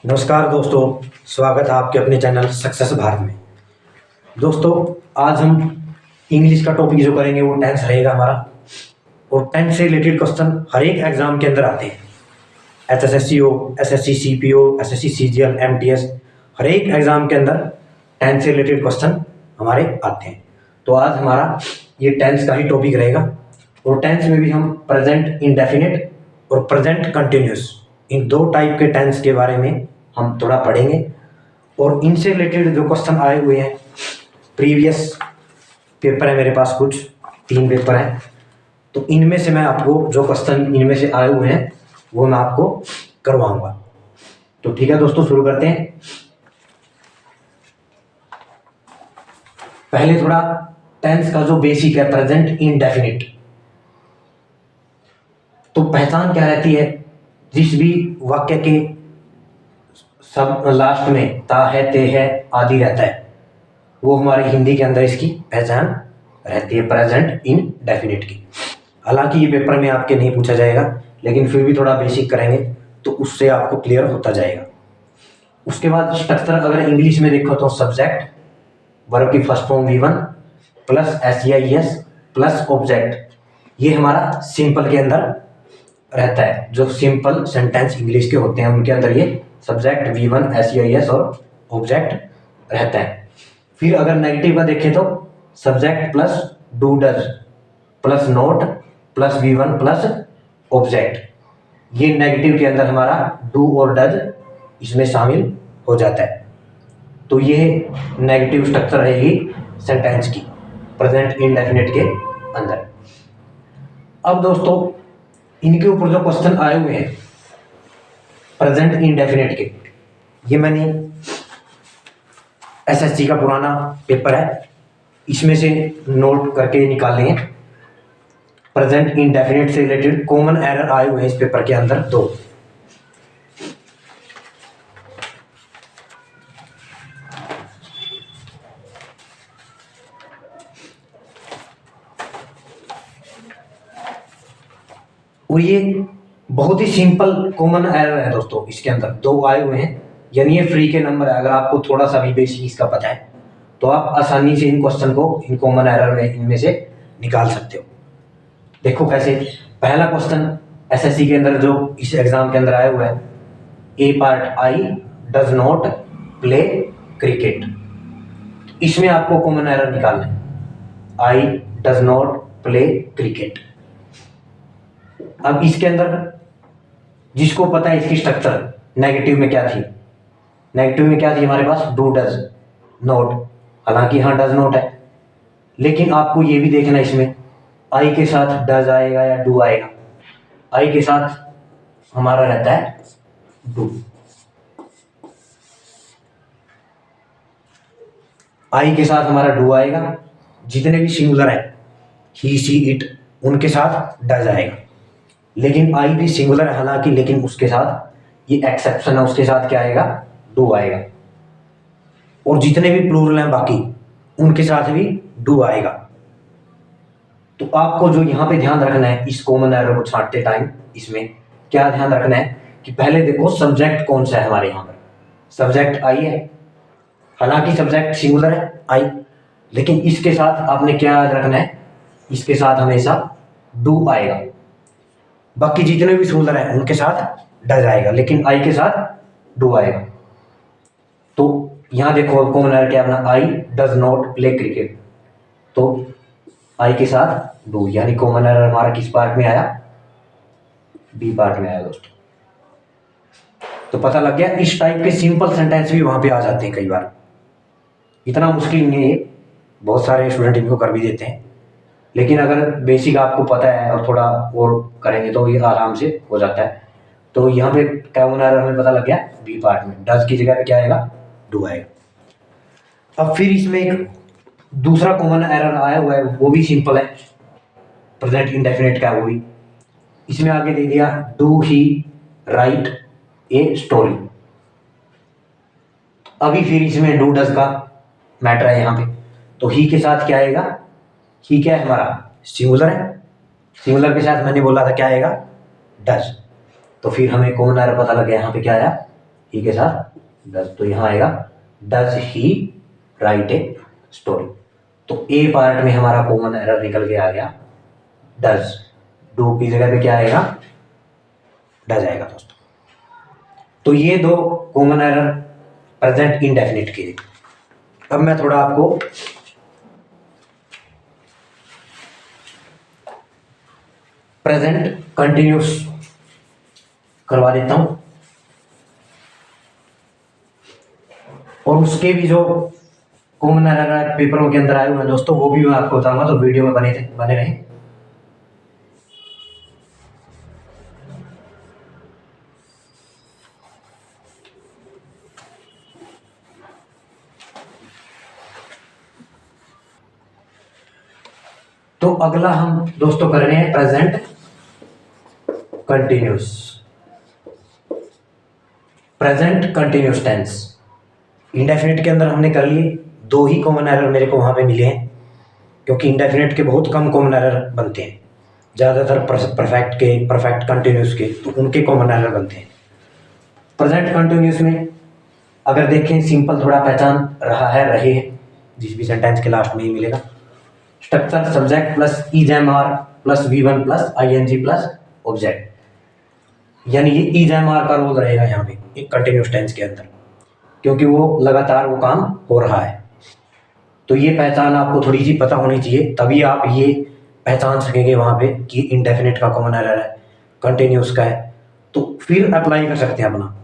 नमस्कार दोस्तों, स्वागत है आपके अपने चैनल सक्सेस भारत में। दोस्तों, आज हम इंग्लिश का टॉपिक जो करेंगे वो टेंस रहेगा हमारा। और टेंस से रिलेटेड क्वेश्चन हर एक एग्जाम के अंदर आते हैं। एचएसएससी हो, SSC CPO, SSC CGL, MTS, हर एक एग्जाम के अंदर टेंस से रिलेटेड क्वेश्चन हमारे आते हैं। तो आज हमारा ये टेंस का ही टॉपिक रहेगा। और टेंस में भी हम प्रेजेंट इंडेफिनिट और प्रेजेंट कंटिन्यूस, इन दो टाइप के टेंस के बारे में हम थोड़ा पढ़ेंगे। और इनसे रिलेटेड जो क्वेश्चन आए हुए हैं, प्रीवियस पेपर है मेरे पास, कुछ 3 पेपर हैं, तो इनमें से मैं आपको जो क्वेश्चन इनमें से आए हुए हैं वो मैं आपको करवाऊंगा। तो ठीक है दोस्तों, शुरू करते हैं। पहले थोड़ा टेंस का जो बेसिक है, प्रेजेंट इंडेफिनिट, तो पहचान क्या रहती है? जिस भी वाक्य के सब लास्ट में ता है, ते है आदि रहता है, वो हमारे हिंदी के अंदर इसकी पहचान रहती है, प्रेजेंट इंडेफिनिट की। हालांकि ये पेपर में आपके नहीं पूछा जाएगा, लेकिन फिर भी थोड़ा बेसिक करेंगे तो उससे आपको क्लियर होता जाएगा। उसके बाद स्ट्रक्चर अगर इंग्लिश में देखो तो सब्जेक्ट, वर्ब की first form V1 plus SEIS plus object, ये हमारा सिंपल के अंदर रहता है। जो सिंपल सेंटेंस इंग्लिश के होते हैं उनके अंदर ये सब्जेक्ट, V1, SEIS और ऑब्जेक्ट रहता है। फिर अगर नेगेटिव का देखें तो subject plus do does plus not plus V1 plus object, ये नेगेटिव के अंदर हमारा डू और डज इसमें शामिल हो जाता है। तो ये नेगेटिव स्ट्रक्चर रहेगी सेंटेंस की प्रेजेंट इंडेफिनिट के अंदर। अब दोस्तों, इनके ऊपर जो क्वेश्चन आए हुए हैं प्रेजेंट इंडेफिनिट के, ये मैंने एसएससी का पुराना पेपर है, इसमें से नोट करके निकाले हैं। प्रेजेंट इंडेफिनिट से रिलेटेड कॉमन एरर आए हुए हैं इस पेपर के अंदर 2। और ये बहुत ही सिंपल कॉमन एरर है दोस्तों, इसके अंदर 2 आए हुए हैं, यानी ये फ्री के नंबर है। अगर आपको थोड़ा सा भी बेसिक इसका पता है तो आप आसानी से इन क्वेश्चन को इन कॉमन एरर में इनमें से निकाल सकते हो। देखो कैसे। पहला क्वेश्चन एसएससी के अंदर जो इस एग्जाम के अंदर आया हुआ है, A part I does not play cricket, इसमें आपको कॉमन एरर निकालना है, I does not play cricket. अब इसके अंदर जिसको पता है इसकी स्ट्रक्चर नेगेटिव में क्या थी, नेगेटिव में क्या थी हमारे पास, डू डज नोट, हालांकि हाँ डज नोट है, लेकिन आपको ये भी देखना इसमें आई के साथ डज आएगा या डू आएगा। आई के साथ हमारा रहता है डू, आई के साथ हमारा डू आएगा। जितने भी सिंगुलर है, ही सी इट, उनके साथ डज आएगा। लेकिन आई भी सिंगुलर है हालांकि, लेकिन उसके साथ ये एक्सेप्शन है, उसके साथ क्या आएगा, डू आएगा। और जितने भी प्लूरल हैं बाकी, उनके साथ भी डू आएगा। तो आपको जो यहाँ पे ध्यान रखना है इस कॉमन एरर को छांटते टाइम, इसमें क्या ध्यान रखना है कि पहले देखो सब्जेक्ट कौन सा है हमारे यहाँ पर, सब्जेक्ट आई है, हालांकि सब्जेक्ट सिंगुलर है आई, लेकिन इसके साथ आपने क्या याद रखना है, इसके साथ हमेशा डू आएगा। बाकी जितने भी सिंगुलर हैं उनके साथ डज आएगा, लेकिन आई के साथ डू आएगा। तो यहाँ देखो कॉमन एरर क्या अपना, आई डज नॉट प्ले क्रिकेट, तो आई के साथ डू, यानी कॉमन एरर हमारा किस पार्ट में आया, बी पार्ट में आया दोस्तों। तो पता लग गया, इस टाइप के सिंपल सेंटेंस भी वहां पे आ जाते हैं कई बार, इतना मुश्किल नहीं है ये, बहुत सारे स्टूडेंट इनको कर भी देते हैं। लेकिन अगर बेसिक आपको पता है और थोड़ा और करेंगे तो ये आराम से हो जाता है। तो यहाँ पे कॉमन एरर हमें पता लग गया, बी पार्ट में डज की जगह पे क्या आएगा, डू आएगा। अब फिर इसमें एक दूसरा कॉमन एरर आया हुआ है, वो भी सिंपल है, प्रेजेंट इंडेफिनिट का, वो भी इसमें आगे दे दिया, do he right a story. अभी फिर इसमें डू डज का मैटर है यहाँ पे, तो ही के साथ क्या आएगा, ही क्या है हमारा, सिंगुलर है, सिंगुलर के साथ मैंने बोला था क्या आएगा, डज। तो फिर हमें कॉमन एरर पता लग गया, यहाँ पे क्या आया, ही के साथ डज, तो यहाँ आएगा does he right a story. तो ए पार्ट में हमारा कॉमन एरर निकल के आ गया डज, डू की जगह पे क्या आएगा, डज आएगा दोस्तों। तो ये दो कॉमन एरर प्रेजेंट इंडेफिनिट के। अब मैं थोड़ा आपको प्रेजेंट कंटिन्यूस करवा देता हूं, और उसके भी जो कॉमन एरर पेपरों के अंदर आए हुए हैं दोस्तों, वो भी मैं आपको बताऊंगा, तो वीडियो में बने रहें। तो अगला हम दोस्तों कर रहे हैं present continuous, present continuous tense. Indefinite के अंदर हमने कर लिए, दो ही कॉमन एरर मेरे को वहां पे मिले हैं, क्योंकि इंडेफिनिट के बहुत कम कॉमन एरर बनते हैं, ज़्यादातर परफेक्ट के, परफेक्ट कंटिन्यूस के, तो उनके कॉमन एरर बनते हैं। प्रेजेंट कंटिन्यूस में अगर देखें, सिंपल थोड़ा पहचान रहा है, रहे हैं, जिस भी सेंटेंस के लास्ट में ही मिलेगा। Structure subject plus is am are plus V1 plus ING plus object, यानी ये इज एम आर का रोल रहेगा यहाँ पे एक कंटिन्यूस टेंस के अंदर, क्योंकि वो लगातार वो काम हो रहा है। तो ये पहचान आपको थोड़ी सी पता होनी चाहिए, तभी आप ये पहचान सकेंगे वहाँ पे कि इंडेफिनिट का कॉमन एरर है, कंटिन्यूस का है, तो फिर अप्लाई कर सकते हैं अपना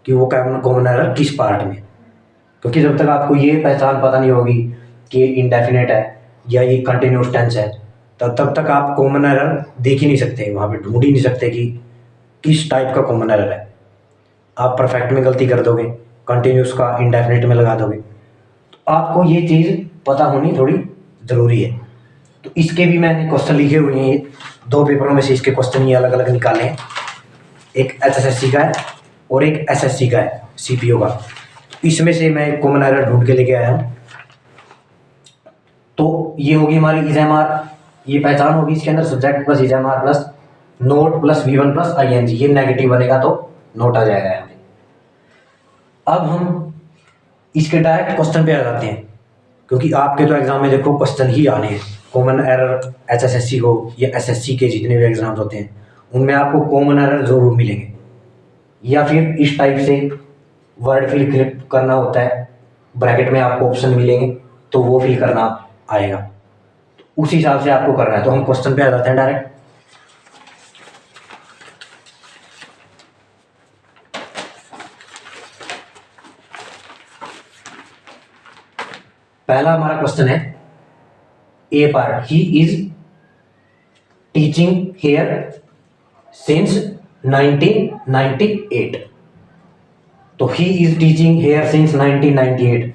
कि वो कॉमन एरर किस पार्ट में। क्योंकि जब तक आपको ये पहचान पता नहीं होगी कि इंडेफिनिट है या ये कंटिन्यूस टेंस है, तब तक आप कॉमन एरर देख ही नहीं सकते, वहाँ पे ढूंढ ही नहीं सकते कि किस टाइप का कॉमन एरर है। आप परफेक्ट में गलती कर दोगे, कंटिन्यूस का इंडेफिनिट में लगा दोगे, तो आपको ये चीज़ पता होनी थोड़ी ज़रूरी है। तो इसके भी मैंने क्वेश्चन लिखे हुए हैं, दो पेपरों में से इसके क्वेश्चन ये अलग अलग निकाले हैं, एक HSSC का है और एक SSC का है, CPO का। इसमें से मैं कॉमन एरर ढूंढ के लेके आया हूँ। तो ये होगी हमारी इज एम आर, ये पहचान होगी इसके अंदर, subject plus is am are plus not plus V1 plus ING, ये नेगेटिव बनेगा तो नोट आ जाएगा यहाँ पे। अब हम इसके डायरेक्ट क्वेश्चन पे आ जाते हैं, क्योंकि आपके तो एग्जाम में देखो क्वेश्चन ही आने हैं। कॉमन एरर HSSC हो या SSC के जितने भी एग्जाम्स होते हैं, उनमें आपको कॉमन एरर जरूर मिलेंगे, या फिर इस टाइप से वर्ड फिल करना होता है, ब्रैकेट में आपको ऑप्शन मिलेंगे तो वो फिल करना आएगा, तो उस हिसाब से आपको करना है। तो हम क्वेश्चन पे आ जाते हैं डायरेक्ट। पहला हमारा क्वेश्चन है A part, he is teaching here since 1998। तो he is teaching here since 1998,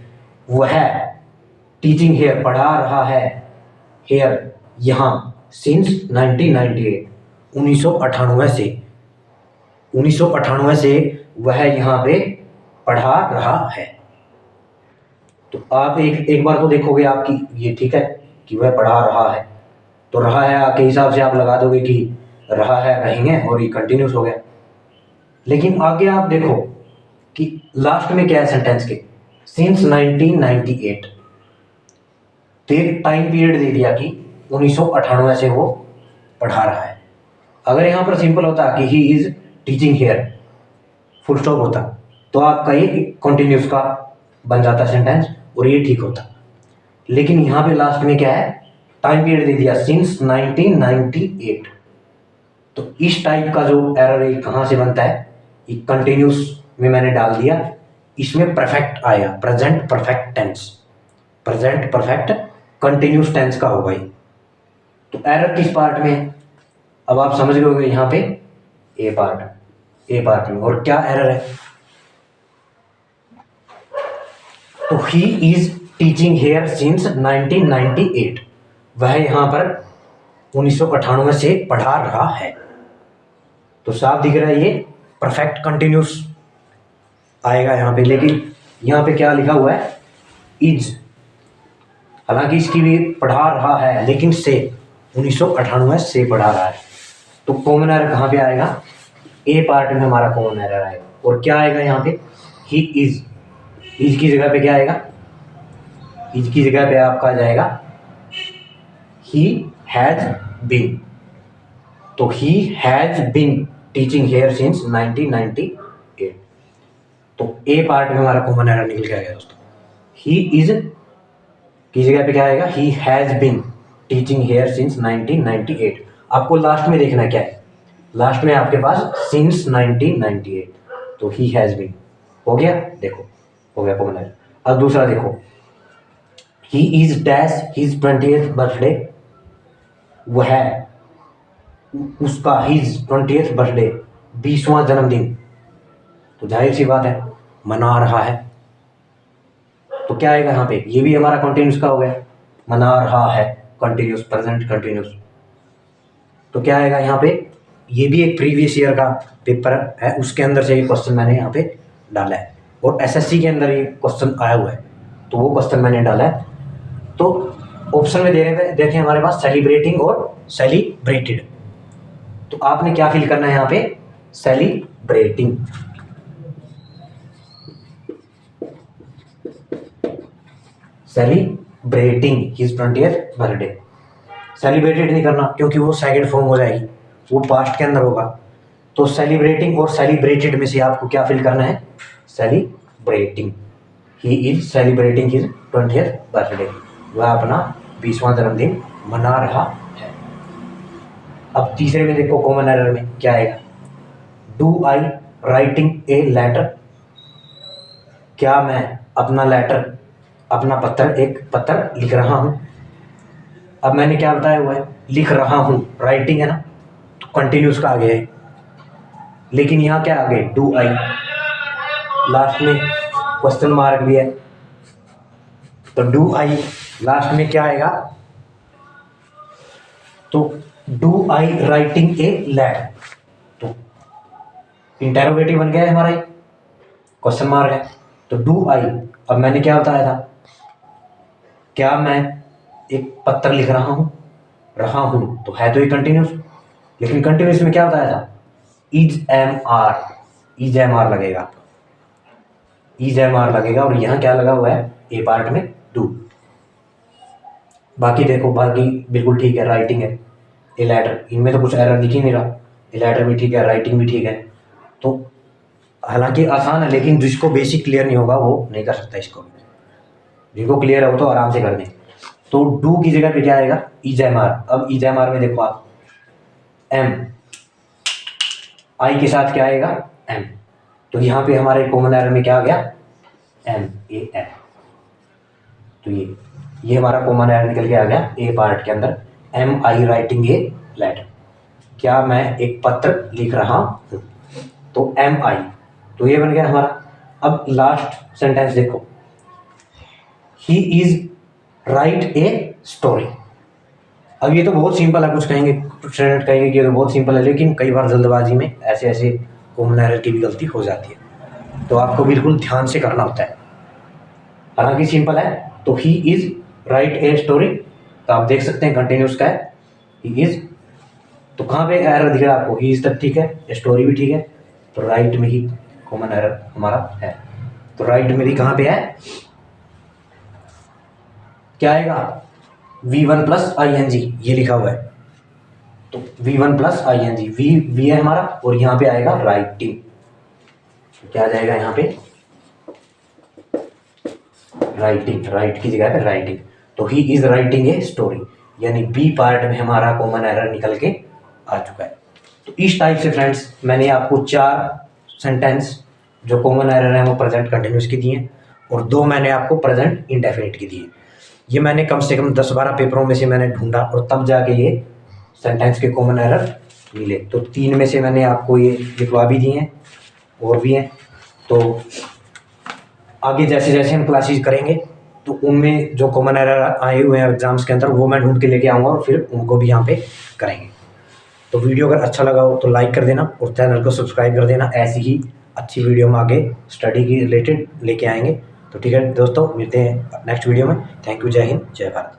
वह टीचिंग हेयर पढ़ा रहा है, हेयर यहाँ सिंस 1998 1998 से, 1998 से वह यहाँ पे पढ़ा रहा है। तो आप एक बार तो देखोगे आपकी ये ठीक है कि वह पढ़ा रहा है, तो रहा है आपके हिसाब से आप लगा दोगे कि रहा है रहेंगे और ये कंटिन्यूस हो गया। लेकिन आगे आप देखो कि लास्ट में क्या है सेंटेंस के, सिंस 1998, तो एक टाइम पीरियड दे दिया कि 1998 से वो पढ़ा रहा है। अगर यहाँ पर सिंपल होता कि he is teaching here, full stop होता, तो आपका ये कंटिन्यूस का बन जाता सेंटेंस और ये ठीक होता। लेकिन यहाँ पे लास्ट में क्या है, टाइम पीरियड दे दिया सिंस 1998, तो इस टाइप का जो एरर है कहाँ से बनता है, ये कंटिन्यूस में मैंने डाल दिया, इसमें परफेक्ट आया, present perfect tense, present perfect continuous tense का होगा ये। तो एरर किस पार्ट में है, अब आप समझ गए यहाँ पे ए पार्ट में। और क्या एरर है, तो he is teaching here since 1998, वह यहाँ पर 1998 से पढ़ा रहा है। तो साफ दिख रहा है ये परफेक्ट कंटिन्यूस आएगा यहाँ पे, लेकिन यहाँ पे क्या लिखा हुआ है, इज, हालांकि इसकी भी पढ़ा रहा है लेकिन से 1998 से पढ़ा रहा है। तो कॉमन एरर कहाँ पे आएगा, ए पार्ट में हमारा कॉमन एरर आएगा। और क्या आएगा यहाँ पे, ही इज की जगह पे क्या आएगा, इज की जगह पे आपका आ जाएगा ही हैज बीन। तो he has been teaching here since 1998। तो ए पार्ट में हमारा कॉमन एरर निकल के आ गया दोस्तों। ही इज की जगह पे क्या आएगा, he has been teaching here since 1998। आपको लास्ट में देखना क्या है, लास्ट में आपके पास सिंस 1998, तो ही हैज बीन हो गया, देखो हो गया कॉमन एरर। अब दूसरा देखो, he is dash his 20th birthday, वह उसका हिज 20th बर्थडे 20वां जन्मदिन, तो जाहिर सी बात है मना रहा है। तो क्या आएगा यहाँ पे, ये भी हमारा कंटिन्यूस का हो गया, मना रहा है कंटिन्यूस, प्रेजेंट कंटिन्यूस। तो क्या आएगा यहाँ पे, ये भी एक प्रीवियस ईयर का पेपर है, उसके अंदर से ये क्वेश्चन मैंने यहाँ पे डाला है, और एसएससी के अंदर ये क्वेश्चन आया हुआ है, तो वो क्वेश्चन मैंने डाला है। तो ऑप्शन में दे रहे थे, देखें हमारे पास सेलिब्रेटिंग और सेलिब्रेटेड, तो आपने क्या फिल करना है यहाँ पे, celebrating. Celebrating his 20th birthday, celebrated नहीं करना क्योंकि वो सेकंड फॉर्म हो जाएगी, वो पास्ट के अंदर होगा। तो सेलिब्रेटिंग और सेलिब्रेटेड में से आपको क्या फिल करना है, celebrating. He is celebrating his 20th birthday, वह अपना 20वां जन्मदिन मना रहा है। अब तीसरे में देखो कॉमन एरर में क्या आएगा, do I writing a letter, क्या मैं अपना लेटर, अपना पत्र, एक पत्र लिख रहा हूं। अब मैंने क्या बताया हुआ है, लिख रहा हूं, राइटिंग है ना, तो कंटिन्यूस का आगे है, लेकिन यहाँ क्या आगे, डू आई, लास्ट में क्वेश्चन मार्क भी है, तो डू आई लास्ट में क्या आएगा, तो do I writing a letter, तो इंटेरोगेटिव बन गया है हमारा, क्वेश्चन मार्क है, तो डू आई। अब मैंने क्या बताया था, क्या मैं एक पत्र लिख रहा हूं, तो है तो ये कंटिन्यूस, लेकिन कंटिन्यूस में क्या बताया था, इज एम आर लगेगा, इज एम आर लगेगा, और यहाँ क्या लगा हुआ है, ए पार्ट में डू। बाकी देखो, बाकी बिल्कुल ठीक है, राइटिंग है, ए लेटर, इनमें तो कुछ एरर दिख ही नहीं रहा, ए लेटर भी ठीक है, राइटिंग भी ठीक है। तो हालांकि आसान है, लेकिन जिसको बेसिक क्लियर नहीं होगा वो नहीं कर सकता इसको, जिनको क्लियर है वो तो आराम से कर दें। तो डू की जगह पे क्या आएगा, इज एम आर। अब इज एम आर में देखो आप, एम, आई के साथ क्या आएगा, एम, तो यहाँ पे हमारे कॉमन एरर में क्या आ गया, एम ए एम। तो ये हमारा कॉमन एरर निकल के आ गया ए पार्ट के अंदर, am I writing a letter, क्या मैं एक पत्र लिख रहा हूँ, तो एम आई, तो ये बन गया हमारा। अब लास्ट सेंटेंस देखो, he is right a story. अब ये तो बहुत सिंपल है, कुछ कहेंगे, कुछ स्टूडेंट कहेंगे कि ये तो बहुत सिंपल है, लेकिन कई बार जल्दबाजी में ऐसे ऐसे कॉमन एरर की भी गलती हो जाती है, तो आपको बिल्कुल ध्यान से करना होता है। हालांकि सिंपल है, तो he is right a story, तो आप देख सकते हैं कंटिन्यूस का है, ही इज, तो कहाँ पे एरर दिख रहा है आपको, ही इज तक ठीक है, स्टोरी भी ठीक है, तो राइट में ही कॉमन एरर हमारा है। तो राइट में भी कहाँ पे है, क्या आएगा, V1 प्लस ING, ये लिखा हुआ है, तो V1 प्लस ING, वी है हमारा, और यहाँ पे आएगा राइटिंग, क्या आ जाएगा यहाँ पे, राइटिंग, राइट की जगह पे राइटिंग, तो he is writing a story, यानी बी पार्ट में हमारा कॉमन एरर निकल के आ चुका है। तो इस टाइप से फ्रेंड्स मैंने आपको 4 सेंटेंस जो कॉमन एरर है वो प्रेजेंट कंटिन्यूस की दिए, और 2 मैंने आपको प्रेजेंट इंडेफिनिट की दिए। ये मैंने कम से कम 10-12 पेपरों में से मैंने ढूंढा, और तब जाके ये सेंटेंस के कॉमन एरर मिले। तो 3 में से मैंने आपको ये लिखवा भी दिए हैं, और भी हैं। तो आगे जैसे जैसे हम क्लासेस करेंगे तो उनमें जो कॉमन एरर आए हुए हैं एग्जाम्स के अंदर वो मैं ढूंढ के लेके आऊँगा, और फिर उनको भी यहाँ पे करेंगे। तो वीडियो अगर अच्छा लगा हो तो लाइक कर देना, और चैनल को सब्सक्राइब कर देना। ऐसी ही अच्छी वीडियो में आगे स्टडी की रिलेटेड लेके आएंगे। तो ठीक है दोस्तों, मिलते हैं नेक्स्ट वीडियो में। थैंक यू, जय हिंद, जय भारत।